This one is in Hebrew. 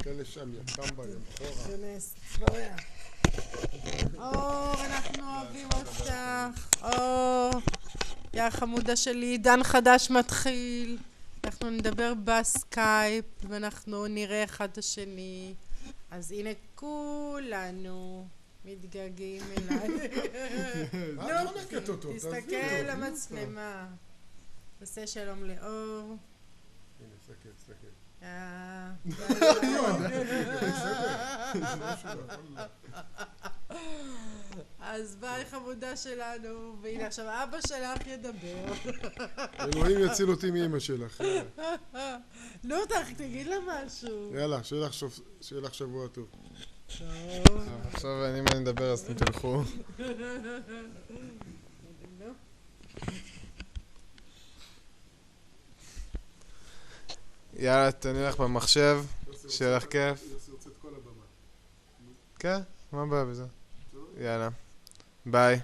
תן לשם, יא קמבה, יא מחורה. נס, צבויה. אור, אנחנו אוהבים אותך. אור, יא חמודה שלי, עידן חדש מתחיל. אנחנו נדבר בסקייפ, ואנחנו נראה אחד את השני. אז הנה כולנו מתגעגעים אליי. לא נקט אותו, תסתכל למצלמה. תעשה שלום לאור. הנה, סתכל, סתכל. אז ביי חמודה שלנו, והנה עכשיו אבא שלך ידבר. אלוהים יציל אותי מאמא שלך. נו, תגיד לה משהו. יאללה, שיהיה לך שבוע טוב. עכשיו אם אני מדבר אז תלכו. יאללה, תני לך במחשב, שיהיה לך כיף. יוסי רוצה את כל הבמה. כן, מה הבעיה בזה? יאללה, ביי.